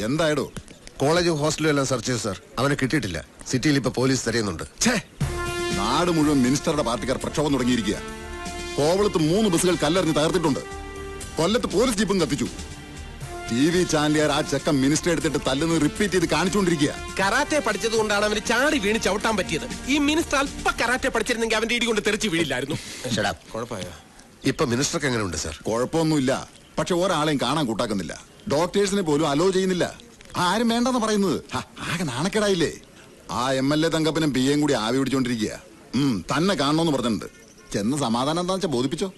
എന്തായടോ? കോളേജും ഹോസ്റ്റലും എല്ലാം സെർച്ച് ചെയ്തു സാർ. അവനെ കിട്ടിയിട്ടില്ല. സിറ്റിയിൽ ഇപ്പൊ പോലീസ് തിരയുന്നുണ്ട്. നാട് മുഴുവൻ മിനിസ്റ്ററുടെ പാർട്ടിക്കാർ പ്രക്ഷോഭം തുടങ്ങിയിരിക്കുക. കോവളത്ത് 3 ബസ്സുകൾ കല്ലെറിഞ്ഞ് തകർത്തിട്ടുണ്ട്. കൊല്ലത്ത് പോലീസ് ജീപ്പും കത്തിച്ചു. TV ചാനലുകാർ ആ ചെക്കൻ മിനിസ്റ്റർ എടുത്തിട്ട് തല്ലുന്നത് റിപ്പീറ്റ് ചെയ്ത് കാണിച്ചുകൊണ്ടിരിക്കുക. കരാറ്റെ പഠിച്ചത് കൊണ്ടാണ് അവന് ചാടി വീണ് ചവിട്ടാൻ പറ്റിയത്. ഈ മിനിസ്റ്റർ അല്പ കരാറ്റെ പഠിച്ചിരുന്നെങ്കിൽ അവന്റെ ഇടി കൊണ്ട് തെറിച്ച് വീഴില്ലായിരുന്നു. കുഴപ്പമായോ? ഇപ്പൊ മിനിസ്റ്റർക്ക് എങ്ങനെയുണ്ട് സാർ? കുഴപ്പമൊന്നുമില്ല. പക്ഷെ ഒരാളെയും കാണാൻ കൂട്ടാക്കുന്നില്ല. ഡോക്ടേഴ്സിനെ പോലും അലോ ചെയ്യുന്നില്ല. ആരും വേണ്ടെന്ന് പറയുന്നത്. ആകെ നാണക്കേടായില്ലേ? ആ MLA തങ്കപ്പനും PA കൂടി ആവി പിടിച്ചോണ്ടിരിക്കുക. തന്നെ കാണണമെന്ന് പറഞ്ഞിട്ടുണ്ട്. ചെന്ന് സമാധാനം എന്താ വെച്ചാൽ ബോധിപ്പിച്ചോ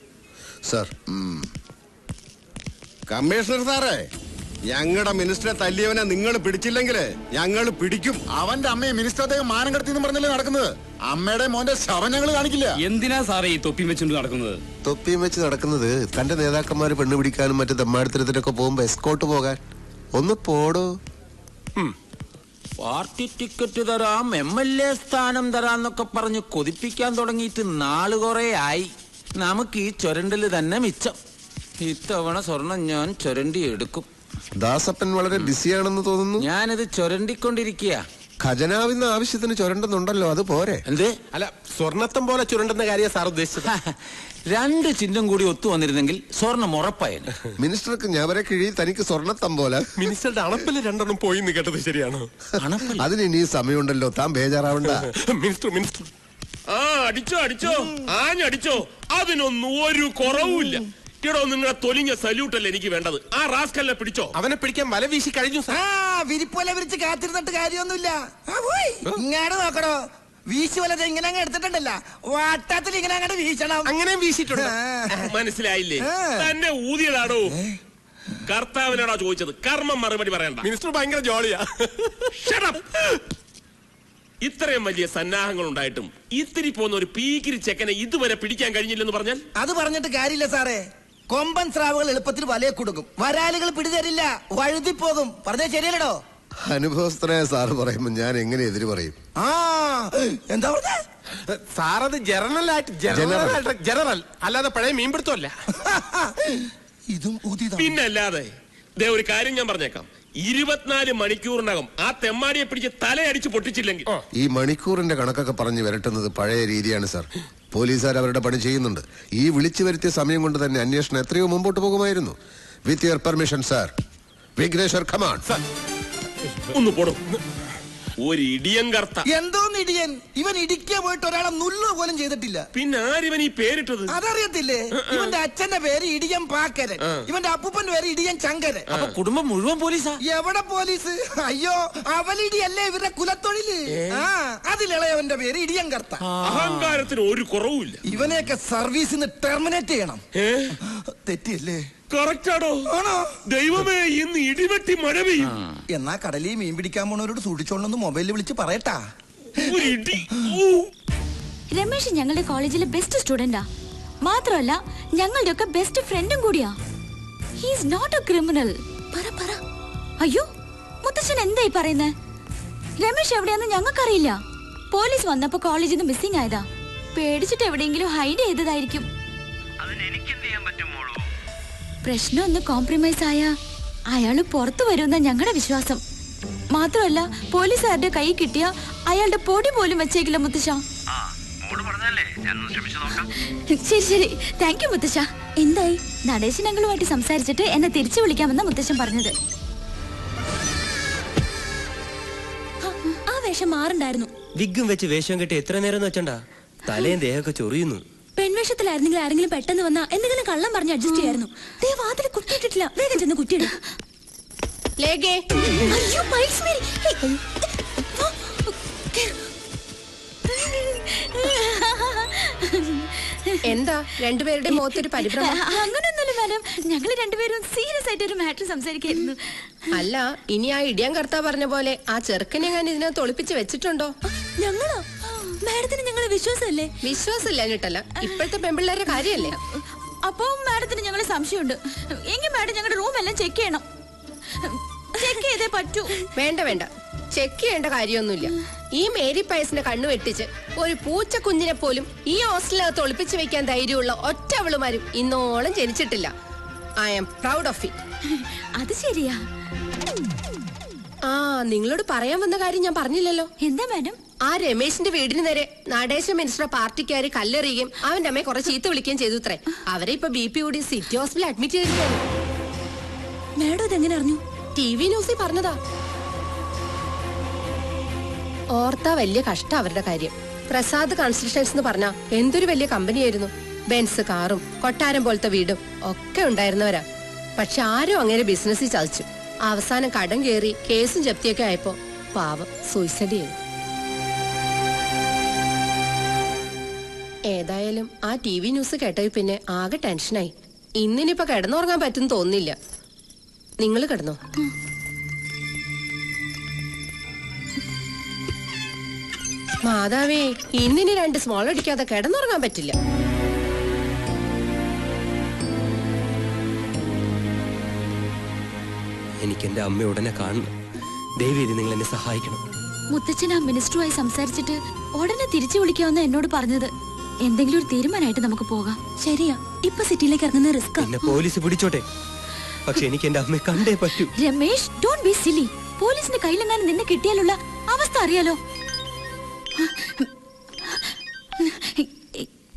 സാർ. കമ്മീഷണർ സാറേ, ഞങ്ങളുടെ മിനിസ്റ്ററെ തല്ലിയവനെ നിങ്ങൾ പിടിച്ചില്ലെങ്കില് ഞങ്ങൾ പിടിക്കും. അവന്റെ അമ്മയെ മിനിസ്റ്റർ മാനം കടത്തി പറഞ്ഞല്ലേ നടക്കുന്നത്. അമ്മയുടെ മോന്റെ ശവം ഞങ്ങൾ കാണിക്കില്ല. എന്തിനാ സാറേ ഈ തൊപ്പിയും വെച്ചുകൊണ്ട് നടക്കുന്നത്? തൊപ്പിയും വെച്ച് നടക്കുന്നത് തന്റെ നേതാക്കന്മാര് പെണ്ണ് പിടിക്കാനും മറ്റു തെമ്മാടിത്തരത്തിനൊക്കെ പോകുമ്പോ എസ്കോട്ട് പോകാൻ. ഒന്ന് പോടോ. പാർട്ടി ടിക്കറ്റ് തരാം, MLA സ്ഥാനം തരാന്നൊക്കെ പറഞ്ഞ് കൊതിപ്പിക്കാൻ തുടങ്ങിയിട്ട് നാള് കുറെ ആയി. നമുക്ക് ഈ ചുരണ്ടല് തന്നെ മിച്ചം. ഇത്തവണ സ്വർണം ഞാൻ ചുരണ്ടി എടുക്കും. ദാസപ്പൻ വളരെ ബിസിയാണെന്ന് തോന്നുന്നു. ഞാനിത് ചുരണ്ടിക്കൊണ്ടിരിക്കുക. ഖജനാവിന്ന് ആവശ്യത്തിന് ചുരണ്ടുന്നുണ്ടല്ലോ, അത് പോരെ? എന്ത്? അല്ല, സ്വർണത്തം പോലെ ചുരണ്ടെന്ന കാര്യം സാർ ഉദ്ദേശിച്ചത്. 2 ചിഹ്നം കൂടി ഒത്തു വന്നിരുന്നെങ്കിൽ സ്വർണം ഉറപ്പായാലും. മിനിസ്റ്റർക്ക് ഞവരെ കിഴി, തനിക്ക് സ്വർണ്ണത്തം പോലെ. മിനിസ്റ്ററുടെ അണപ്പില് 2 പോയിന്ന് കേട്ടത് ശരിയാണോ? അതിന് ഇനി സമയമുണ്ടല്ലോ, താൻ ബേജാറാവണ്ട. മിനിസ്റ്റർ അടിച്ചോ ആഞ്ഞടിച്ചോ, അതിനൊന്നും ഒരു കുറവുമില്ല. ഇടോ, നിങ്ങളെ തൊലിഞ്ഞ സല്യൂട്ടല്ലേ എനിക്ക് വേണ്ടത്. ആ റാസ്കലിനെ പിടിച്ചോ. അവനെ പിടിക്കാൻ വല വീശി കഴിഞ്ഞു. വിരിപ്പോലെ വിരിച്ച് കാത്തിരുന്നിട്ട് കാര്യമൊന്നുമില്ല. ഇങ്ങാട് നോക്കണോ, വീശി വലത് ഇങ്ങനെ അങ്ങ് എടുത്തിട്ടുണ്ടല്ല, വാട്ടത്തിൽ ഇങ്ങനെ അങ്ങോട്ട് വീശണം. അങ്ങനെ വീശിട്ടുണ്ട്. മനസ്സിലായില്ലേ? തന്നെ ഊതിയതാടോ. കർത്താവിനോടാ ചോദിച്ചത്, കർമ്മം മറുപടി പറയണ്ട. മിനിസ്റ്റർ ഭയങ്കര ജോളിയാ. ഇത്രയും വലിയ സന്നാഹങ്ങൾ ഉണ്ടായിട്ടും ഇത്തിരി പോകുന്ന ഒരു പീക്കിരി ചെക്കനെ ഇതുവരെ പിടിക്കാൻ കഴിഞ്ഞില്ലെന്ന് പറഞ്ഞാൽ അത് പറഞ്ഞിട്ട് കാര്യമില്ല സാറേ. കൊമ്പൻ സ്രാവുകൾ എളുപ്പത്തിൽ വലയെ കൊടുക്കും, വരാലുകൾ പിടിതരില്ല, വഴുതിപ്പോകും. പറഞ്ഞാൽ ശരിയല്ലടോ? അനുഭവസ്ഥനായ സാറ് പറയുമ്പോ ഞാൻ എങ്ങനെ എതിര് പറയും? എന്താ പറഞ്ഞ സാറത് ജനറൽ അല്ലാതെ പഴയ മീൻപിടുത്തമല്ല. ഇതും പിന്നല്ലാതെ. ഒരു കാര്യം ഞാൻ പറഞ്ഞേക്കാം, 24 മണിക്കൂറിനകം ആ തെമ്മാടിയെ പിടിച്ച് തലയടിച്ച് പൊട്ടിച്ചില്ലെങ്കിൽ. ഈ മണിക്കൂറിന്റെ കണക്കൊക്കെ പറഞ്ഞു വരട്ടുന്നത് പഴയ രീതിയാണ് സാർ. പോലീസുകാർ അവരുടെ പണി ചെയ്യുന്നുണ്ട്. ഈ വിളിച്ചു വരുത്തിയ സമയം കൊണ്ട് തന്നെ അന്വേഷണം എത്രയോ മുമ്പോട്ട് പോകുമായിരുന്നു. With your permission sir. Vigneshwar, come on. ഒന്ന് പോടും. ഒരു ഇടിയൻ കർത്ത. എന്തോന്ന് ഇടിയൻ? ഇവൻ ഇടിക്കാൻ പോയിട്ട് ഒരാളെ നുള്ളു പോലും ചെയ്തിട്ടില്ല. പിന്നെ ആരിവൻ ഈ പേരിട്ടത്? അതറിയത്തില്ലേ? ഇവന്റെ അച്ഛന്റെ പേര് ഇടിയൻ പാക്കരൻ, ഇവന്റെ അപ്പൂപ്പന്റെ പേര് ഇടിയൻ ചങ്കരൻ. അപ്പൊ കുടുംബം മുഴുവൻ പോലീസാ? എവിടെ പോലീസ്? അയ്യോ, അവലിടിയല്ലേ ഇവരുടെ കുലത്തൊഴില്. അതിലിളയവന്റെ പേര് ഇടിയൻ കർത്ത. അഹങ്കാരത്തിന് ഒരു കുറവുമില്ല. ഇവനെയൊക്കെ സർവീസിന്ന് ടെർമിനേറ്റ് ചെയ്യണം. തെറ്റിയല്ലേ? കറക്റ്റാണോ? ദൈവമേ, ഇന്ന് ഇടിവെട്ടി മഴ പെയ്യും. എന്നാ കടലിൽ മീൻ പിടിക്കാൻ പോണവരോട് സൂക്ഷിച്ചോളന്ന് മൊബൈലിൽ വിളിച്ച് പറയട്ടാ. രമേശ് ഞങ്ങളുടെ കോളേജിലെ ബെസ്റ്റ് സ്റ്റുഡന്റാ. മാത്രമല്ല ഞങ്ങളുടെ ഒക്കെ ബെസ്റ്റ് ഫ്രണ്ടും കൂടിയാ. He is not a criminal. പറ. അയ്യോ, മുത്തച്ഛൻ എന്തായി പറയുന്നേ? രമേശ് എവിടെയാന്ന് ഞങ്ങൾക്കറിയില്ല. പോലീസ് വന്നപ്പോ കോളേജിൽ നിന്ന് മിസ്സിംഗ് ആയതാ. പേടിച്ചിട്ട് എവിടെയെങ്കിലും ഹൈഡ് ചെയ്തതായിരിക്കും. പ്രശ്നം ഒന്ന് കോംപ്രമൈസ് ആയ അയാള് പുറത്തു വരുമെന്ന ഞങ്ങളുടെ വിശ്വാസം. മാത്രമല്ല പോലീസുകാരുടെ കൈ കിട്ടിയ അയാളുടെ പൊടി പോലും വെച്ചേക്കില്ല മുത്തശ്ശ. ശരി, താങ്ക് യു മുത്തശ്ശ. എന്തായി? നടേശൻ അങ്കിളുമായിട്ട് സംസാരിച്ചിട്ട് എന്നെ തിരിച്ചു വിളിക്കാമെന്ന മുത്തശ്ശൻ പറഞ്ഞത്. ആ വേഷം മാറുണ്ടായിരുന്നു. വിഗും വെച്ച് വേഷം കെട്ടി എത്ര നേരം വെച്ചണ്ടാ? തലയും ദേഹമൊക്കെ ചൊറിയുന്നു. പെൺവേഷത്തിലായിരുന്നെങ്കിൽ ആരെങ്കിലും പെട്ടെന്ന് വന്നാ എന്തെങ്കിലും കള്ളം പറഞ്ഞ് അഡ്ജസ്റ്റ് ചെയ്യായിരുന്നു. വാതിൽ കുറ്റിയിട്ടിട്ടില്ല. വേഗം ചെന്ന് കുറ്റിയിടും. എന്താ രണ്ടുപേരുടെ മുഖത്തൊരു പരിഭ്രമം? അങ്ങനൊന്നുമില്ല മാഡം, ഞങ്ങൾ രണ്ടുപേരും സീരിയസ് ആയിട്ട് ഒരു മാറ്റർ സംസാരിക്കായിരുന്നു. അല്ല, ഇനി ആ ഇടിയാൻ കർത്താ പറഞ്ഞ പോലെ ആ ചെറുക്കനെ ഞാൻ ഇതിനകത്ത് ഒളിപ്പിച്ച് വെച്ചിട്ടുണ്ടോ? ഞങ്ങളോ? മാഡത്തിന് ഞങ്ങളെ വിശ്വാസമല്ലേ? വിശ്വാസമില്ല എന്നിട്ടല്ല, ഇപ്പോഴത്തെ പെൺപിള്ളേരുടെ കാര്യമല്ലേ. അപ്പൊ മാഡത്തിന് ഞങ്ങളെ സംശയമുണ്ട്. എങ്കിൽ മാഡം ഞങ്ങളുടെ റൂം എല്ലാം ചെക്ക് ചെയ്യണം. ചെക്ക് ചെയ്തേ പറ്റൂ. വേണ്ട, ചെക്ക് ചെയ്യേണ്ട കാര്യമൊന്നുമില്ല. ഈ മേരി പയസിന്റെ കണ്ണു വെട്ടിച്ച് ഒരു പൂച്ച കുഞ്ഞിനെ പോലും ഈ ഹോസ്റ്റലിനകത്ത് ഒളിപ്പിച്ചു വെക്കാൻ ധൈര്യമുള്ള ഒറ്റ അവളുമാരും ഇന്നോളം ജനിച്ചിട്ടില്ല. I am proud of it. അത് ശരിയാ. ആ നിങ്ങളോട് പറയാൻ വന്ന കാര്യം ഞാൻ പറഞ്ഞില്ലല്ലോ. എന്താ മാഡം? ആ രമേശിന്റെ വീടിന് നേരെ നടേശ മിനിസ്റ്റർ പാർട്ടിക്കാര് കല്ലെറിയുകയും അവന്റെ അമ്മയെ കുറെ ചീത്ത വിളിക്കുകയും ചെയ്തു അത്രേ. അവരെ ഇപ്പൊ BP കൂടി സിറ്റി ഹോസ്പിറ്റലിൽ അഡ്മിറ്റ് ചെയ്തിരിക്കുകയാണ്. മാഡം ഇതെങ്ങനെ അറിഞ്ഞു? TV ന്യൂസിൽ പറഞ്ഞതാ. ഓർത്താ വലിയ കഷ്ടം അവരുടെ കാര്യം. പ്രസാദ് കൺസ്ട്രക്ഷൻസ് എന്ന് പറഞ്ഞാ എന്തൊരു വലിയ കമ്പനിയായിരുന്നു. ബെൻസ് കാറും കൊട്ടാരം പോലത്തെ വീടും ഒക്കെ ഉണ്ടായിരുന്നവരാ. പക്ഷെ ആരും അങ്ങനെ ബിസിനസ്സിൽ ചതിച്ചു. അവസാനം കടം കയറി കേസും ജപ്തിയൊക്കെ ആയപ്പോ പാവം സൂയിസൈഡ് ചെയ്തു. ഏതായാലും ആ TV ന്യൂസ് കേട്ടോ പിന്നെ ആകെ ടെൻഷനായി. ഇന്നിനിപ്പോ കിടന്നുറങ്ങാൻ പറ്റും തോന്നില്ല. നിങ്ങൾ കിടന്നോ? മാതാവേ, ഇന്നിനി 2 സ്മോൾ അടിക്കാതെ കിടന്നുറങ്ങാൻ പറ്റില്ല. എനിക്ക് എന്റെ അമ്മ ഉടനെ കാണണം. ദയവേദി നിങ്ങൾ എന്നെ സഹായിക്കണം. മുത്തച്ഛൻ ആ മിനിസ്റ്ററുമായി സംസാരിച്ചിട്ട് ഉടനെ തിരിച്ചു വിളിക്കാമെന്ന് എന്നോട് പറഞ്ഞത്. എന്തെങ്കിലും ഒരു തീരുമാനമായിട്ട് നമുക്ക് പോകാം. ശരിയാ, ഇപ്പൊ സിറ്റിയിലേക്ക് ഇറങ്ങുന്ന റിസ്ക്. എന്നെ പോലീസ് പിടിച്ചോട്ടെ, പക്ഷെ എനിക്ക് എന്റെ അമ്മയെ കണ്ടേ പറ്റൂ. രമേഷ്, ഡോണ്ട് ബി സിലി. പോലീസിന്റെ കയ്യിലെങ്ങാനും നിന്നെ കിട്ടിയാലുള്ള അവസ്ഥ അറിയാലോ.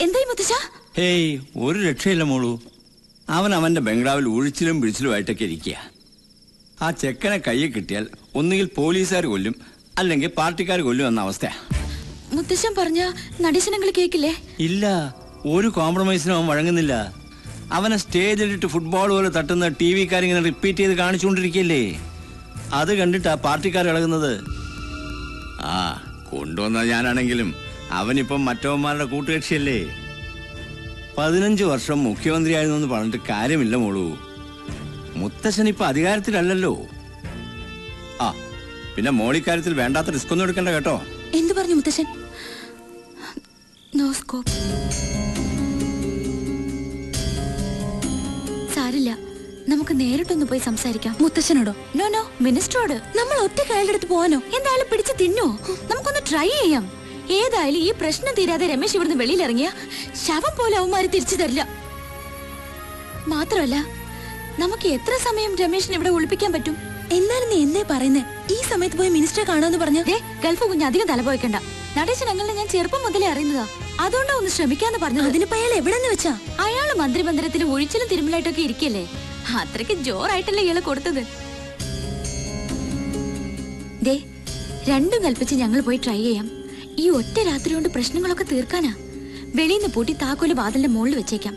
എന്തായി മുത്തച്ഛ? ഹേയ്, ഒരു രക്ഷയില്ല മോളൂ. അവൻ അവന്റെ ബംഗ്ലാവിൽ ഒഴിച്ചിലും പിടിച്ചിലുമായിട്ടൊക്കെ ഇരിക്കുക. ആ ചെക്കനെ കയ്യിൽ കിട്ടിയാൽ ഒന്നുകിൽ പോലീസുകാർ കൊല്ലും, അല്ലെങ്കിൽ പാർട്ടിക്കാർ കൊല്ലും എന്ന അവസ്ഥയാ. മുത്തച്ഛൻ പറഞ്ഞ നടീശനങ്ങൾ കേക്കില്ലേ? ഇല്ല, ഒരു കോംപ്രമൈസിനും അവൻ വഴങ്ങുന്നില്ല. അവനെ സ്റ്റേജിലിട്ട് ഫുട്ബോൾ പോലെ തട്ടുന്ന TV-കാരിങ്ങനെ റിപ്പീറ്റ് ചെയ്ത് കാണിച്ചുകൊണ്ടിരിക്കുകയല്ലേ. അത് കണ്ടിട്ടാ പാർട്ടിക്കാർ ഇളകുന്നത്. ആ കൊണ്ടുവന്ന ഞാനാണെങ്കിലും അവനിപ്പം മറ്റവന്മാരുടെ കൂട്ടുകക്ഷിയല്ലേ. 15 വർഷം മുഖ്യമന്ത്രിയായിരുന്നു എന്ന് പറഞ്ഞിട്ട് കാര്യമില്ല മോളൂ. മുത്തശ്ശൻ ഇപ്പൊ അധികാരത്തിലല്ലല്ലോ. ആ പിന്നെ മോളിക്കാര്യത്തിൽ വേണ്ടാത്ത റിസ്ക് ഒന്നും എടുക്കണ്ട കേട്ടോ. എന്തു പറഞ്ഞു മുത്തശ്ശൻ? No scope. സാരില്ല, നമുക്ക് നേരിട്ടൊന്ന് പോയി സംസാരിക്കാം. മുത്തശ്ശനോടോ? നോ നോ, മിനിസ്റ്ററോട്. നമ്മൾ ഒറ്റ കയ്യിലെടുത്ത് പോവാനോ? എന്തായാലും പിടിച്ച് തിന്നോ? നമുക്കൊന്ന് ട്രൈ ചെയ്യാം. ഏതായാലും ഈ പ്രശ്നം തീരാതെ രമേശ് ഇവിടുന്ന് വെളിയിലിറങ്ങിയ ശവം പോലെ അവന്മാര് തിരിച്ചു തരില്ല. മാത്രമല്ല, നമുക്ക് എത്ര സമയം രമേശിനെ ഇവിടെ ഒളിപ്പിക്കാൻ പറ്റും? എന്നാലും നീ എന്തേ പറയുന്നേ? ഈ സമയത്ത് പോയി മിനിസ്റ്ററെ കാണാന്ന് പറഞ്ഞ ഗൾഫ് കുഞ്ഞ് അധികം തലപോയിക്കണ്ട. നടേശൻ അങ്ങളെ ഞാൻ ചെറുപ്പം മുതലേ അറിയുന്നതാ. അതുകൊണ്ടാ ഒന്ന് ശ്രമിക്കാന്ന് പറഞ്ഞത്. അതിനിപ്പോ അയാൾ എവിടെന്ന് വെച്ചാ? അയാള് മന്ത്രിമന്ദിരത്തിൽ ഒഴിച്ചിലും തിരുമലായിട്ടൊക്കെ ഇരിക്കല്ലേ. അത്രയ്ക്ക് ജോറായിട്ടല്ലേ ഇയാള് കൊടുത്തത്. ദേ, രണ്ടും കൽപ്പിച്ച് ഞങ്ങൾ പോയി ട്രൈ ചെയ്യാം. ഈ ഒറ്റ രാത്രി കൊണ്ട് പ്രശ്നങ്ങളൊക്കെ തീർക്കാനാ. വെളിയിന്ന് പൂട്ടി താക്കോല് വാതിലിന്റെ മുകളിൽ വെച്ചേക്കാം.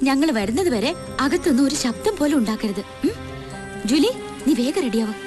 ഞങ്ങൾ വരുന്നത് വരെ അകത്തൊന്നും ഒരു ശബ്ദം പോലും ഉണ്ടാക്കരുത്. ജൂലി, നീ വേഗം റെഡിയാവും.